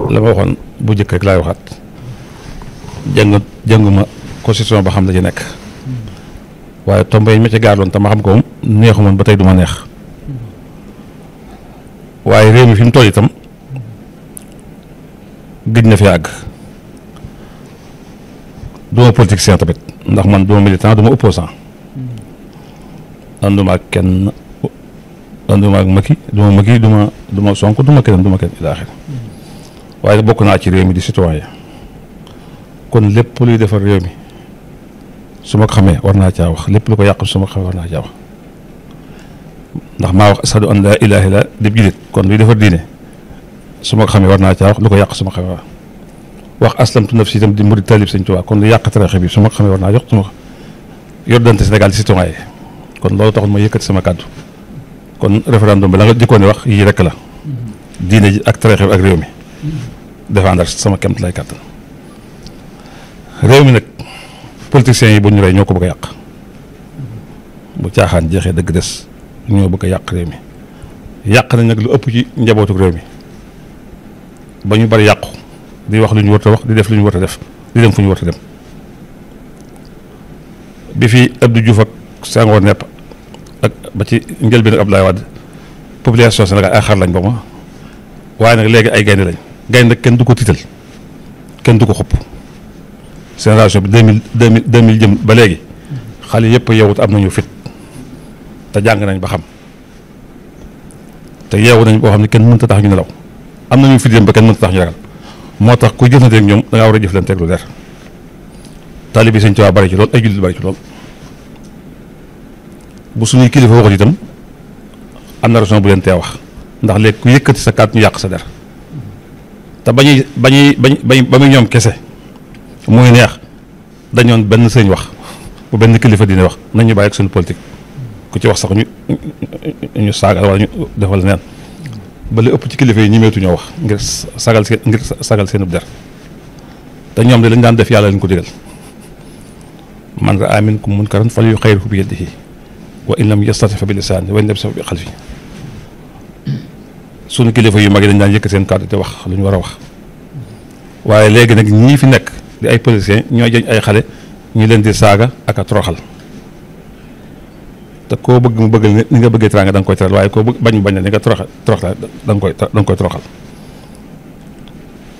la ma waxoon bu njëkk rek laay waxaat jànguma constitution ba xam la ci nekk waaye tombe yi ma ci gaarloon te ma xam ko moom neexu man ba tey du ma neex waaye réew mi fi mu toll itam gëj na fi àgg du ma politicien tamit ndax man du ma militant du ma opposant ànduma ak kenn ànduma ak Macky du ma Sonko du ma keneen ilaaxir waaye bokk naa ci réew mi di citoyen kon lépp luy defar réew mi su ma ko xamee war naa caa wax lépp lu ko yàq su ma ko xamee war naa caa wax ndax maa wax ashadu an laa ilaaha illa dib julit kon luy defar diine su ma ko xamee war naa caa wax lu ko yàq su ma xamee wax aslamtu nafsi itam di murid talib Sëñ Tuubaa kon lu yàq tariixa bi su ma ko xamee war naa jox su ma ko yor dante Sénégal di citoyen kon loolu taxul ma yëkkati sama kàddu kon référendum bi la nga jëkkoon wax yii rek la diine ji ak tariixa bi ak réew mi défendre sama kemt lay kàttan réew mi nag politiciens yi bu ñu rey ñoo ko bëgg a yàq bu caaxaan jeexee dëgg des ñoo bëgg a yàq réew mi yàq nañ nag lu ëpp ci njabootu réew mi ba ñu bari yàqu di wax lu ñu war a wax di def lu ñu war a def di dem fu ñu war a dem bi fi Abdou Diouf ak Senghor nepp ak ba ci njëlbéen ak Abdoulaye Wade population Sénégal ay xar lañ ba ma waaye nag léegi ay gaynde lañ gaynde nag kenn du ko tiital kenn du ko xupp génération bi 2000 jëm ba léegi xale yëpp yeewut am nañu fit te jàng nañ ba xam te yeewu nañ boo xam ne kenn mënta tax ñu nelaw am nañu fit jëm ba kenn mënta tax ñu ragal moo tax kuy jëflante ak ñoom da ngaa war a jëflante ak lu leer taalibe Sëñ Tuubaa bari ci lool ay jullit bari ci lool bu suñuy kilifa waxut itam am na raison bu leen tee wax ndax léegi ku yëkkati sa kàddu ñu yàq sa der te ba muy ñoom kese muy neex dañoon benn sëñ wax bu benn kilifa dina wax nañ ñu bàyyi ak suñu politique ku ci wax sax ñu saagal wala ñu defal neen ba li ëpp ci kilifa yi ñemeetu ñoo wax ngir sagal seen der te ñoom de lañ daan def yàlla lañ ko digal man raa minkum munkaran falyughayyirhu bi yadihi wa in lam yastati' fa bi lisaanihi wa in lam yastati' bi qalbihi sunu kilifa yu mag yi dañ daan yëkk seen kàddu te wax lu ñu war a wax waaye léegi nag ñii fi nekk di ay politiciens ñoo jëñ ay xale ñu leen di saaga ak a toroxal te koo bëgg mu bëgg ni nga bëggee teraanga da nga koy teral waaye koo bëgg bañ ni nga toroxal da nga koy toroxal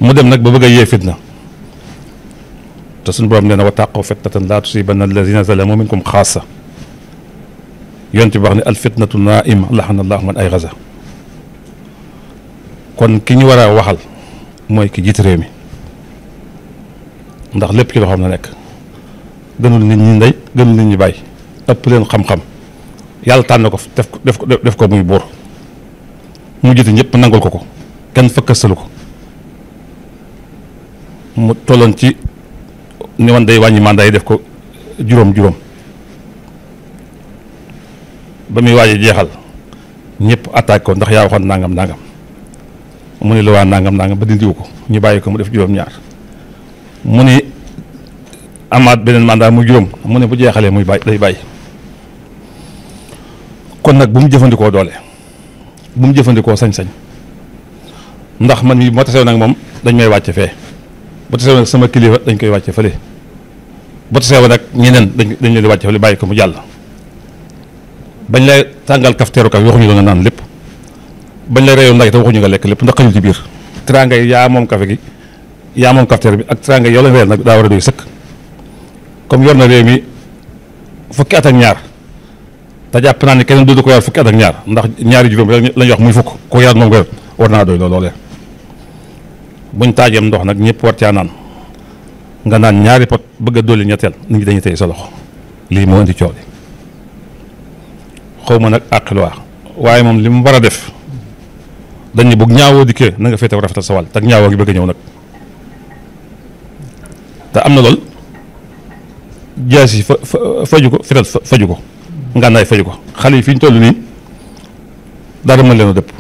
mu dem nag ba bëgg a yee fitna te suñu borom nee na wattaqu fitnatan laa tusiibanna allazina zalamu minkum xaassa yonent bi wax ne al fitnatu naa'ima laxana allahu man ay gaza kon ki ñu war a waxal mooy ki jiite réew mi ndax lépp ci loxoom la nekk gënul nit ñi ndey gënul nit ñi bàyyi ëpp leen xam-xam yàlla tànn ko def ko muy buur mu jiite ñëpp nangul ko kenn fëkkastalu ko mu tolloon ci ni wan day wàññi mandat yi def ko juróom ba muy waaj a jeexal ñëpp attaque ko ndax yaa waxoon nangam mu ne la waa nangam ba dindiwu ko ñu bàyyi ko mu def juróom-ñaar mu ne amaat beneen mandat muy juróom mu ne bu jeexalee muy day bàyyi kon nag bu mu jëfandikoo doole bu mu jëfandikoo sañ-sañ ndax man mii bu ma tasew nag moom dañ may wàcce fee bu tasew nag sama kilifa dañ koy wàcce fële bu tasew nag ñeneen dañ leen di wàcce fële bàyyi ko mu jàll bañ lay tàngal kafteeru kaf waxuñu la nga naan lépp bañ lay reyoon ndax te waxuñu nga lekk lépp ndax xajul ci biir teraanga yi yaa moom kafe gi yaa moom kafteer bi ak teraanga yi yow la reyal nag daa war a doy sëkk comme yor na réew mi fukki at ak ñaar te jàpp naa ne keneen du ko yor fukki at ak ñaar ndax ñaari juróom lañuy wax muy fukk ko yor moom nga yor war naa doy loolee buñ taajeem ndox nag ñëpp war caa naan nga naan ñaari pot bëgg a dolli ñetteel nit ñi dañuy tey sa loxo lii moo indi coow li xaw ma nag àqiluwaa waaye moom li mu war a def dañ ne bu ñaawoo dikkee na nga féete rafetal sa wàll te ñaawoo gi bëgg a ñëw nag te am na lool jaas yi faju ko fital faju ko ngànnaay faju ko xale yi fi ñu toll nii dara mën leen a dëpp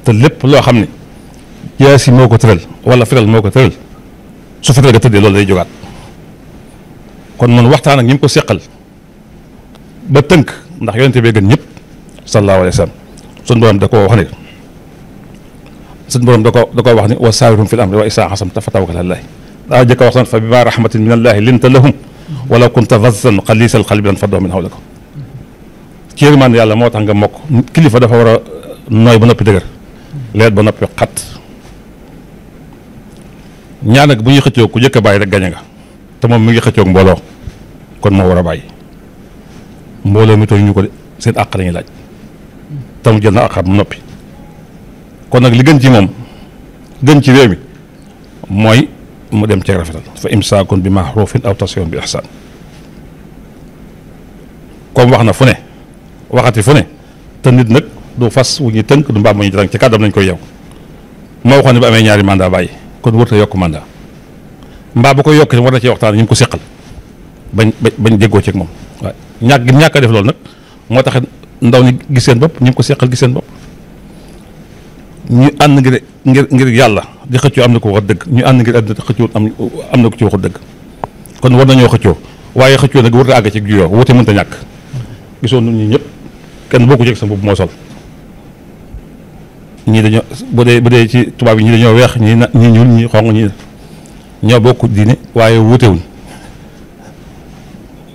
te lépp loo xam ne jaas yi moo ko tëral wala fital moo ko tëral su fital ga tëddee loolu day jógaat kon man waxtaan ak ñi mu ko seqal ba tënk ndax yonente bee gën ñëpp sallallahu alayhi wa sallam suñu borom da koo wax ne suñ borom da ko wax ni wa saawirhum fil amri wa izaa azamta fa tawakkal alallaahi daa jëkk a wax naan fa bimaa rahmatin min allaahi linta lahum walaw kunta fazzan xaliisal qalbi lanfaddu min hawlika ci yërmande yàlla moo tax nga mokk kilifa dafa war a nooy ba noppi dëgër leet ba noppi xat ñaar nag bu ñuy xëccoo ku jëkk a bàyyi rek gañe nga te moom mi ngi xëccoog mbooloo kon moo war a bàyyi mbooloo mi tooñ ñu ko de seen àq lañuy laaj te mu jël na àqam noppi kon nag li gën ci moom gën ci réew mi mooy mu dem ci rafetal fa imsaakun bi ma'ruufin aw tasrihun bi ihsaan comme wax na fu ne waxati fu ne te nit nag du fas wu ñuy tënk du mbaam mu ñuy tënk ci kàddam lañ koy yeew moo waxoon ne ba amee ñaari mandat bàyyi kon wërta yokk mandat mbaa bu ko yokkee war na ci waxtaan ñu ngi ko seqal bañ déggoo ci ak moom waaye ñàkk a def loolu nag moo tax ndaw ñi gis seen bopp ñu ngi ko seqal gis seen bopp ñu ànd ngir yàlla di xëccoo am na ko wax dëgg ñu ànd ngir àddina xëccoo am na ko ci waxu dëgg kon war nañoo xëccoo waaye xëccoo nag warut a àgg ci juyoo wute mënta ñàkk gisoon ñun ñi ñëpp kenn bokku ci sa mbubb moo sol ñii dañoo bu dee ci tubaab yi ñii dañoo weex ñii ñuul ñii xonq ñii ñoo bokk diine waaye wutewuñ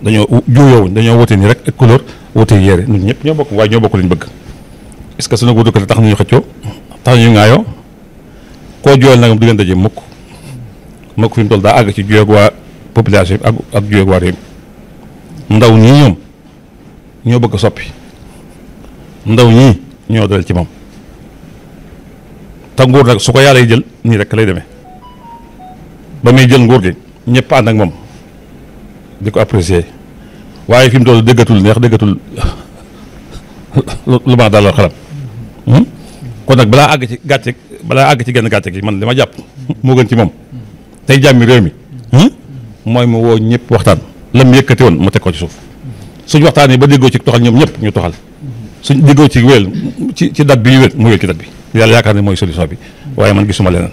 dañoo juyoowuñ dañoo wute nii rek ak couleur wute yére ñun ñëpp ñoo bokk waaye ñoo bokk liñ bëgg est-ce que suñu wutu ko tax nañu xëccoo tax nañu ŋaayoo koo jooyal nagam diggante ji mukk fi mu toll daa àgg ci juyoog waa population bi ak juyoog waa réew ndaw ñii ñoom ñoo bëgg a soppi ndaw ñii ñoo dal ci moom te nguur nag su ko yàlla yi jël nii rek lay demee ba muy jël nguur gi ñëpp ànd ak moom di ko apprécier waaye fi mu toll déggatul neex déggatul lu ma dalal xelam kon nag balaa àgg ci genn gàcce gi man li ma jàpp moo gën ci moom tey jàmmi réew mi mooy mu woo ñëpp waxtaan la mu yëkkati woon mu teg ko ci suuf suñ waxtaan yi ba déggoo ci toxal ñoom ñëpp ñu toxal suñ déggoo ci wéel ci date bi ñu wéel mu wéel ci date bi yàlla yaakaar ne mooy solution bi waaye man gisuma leneen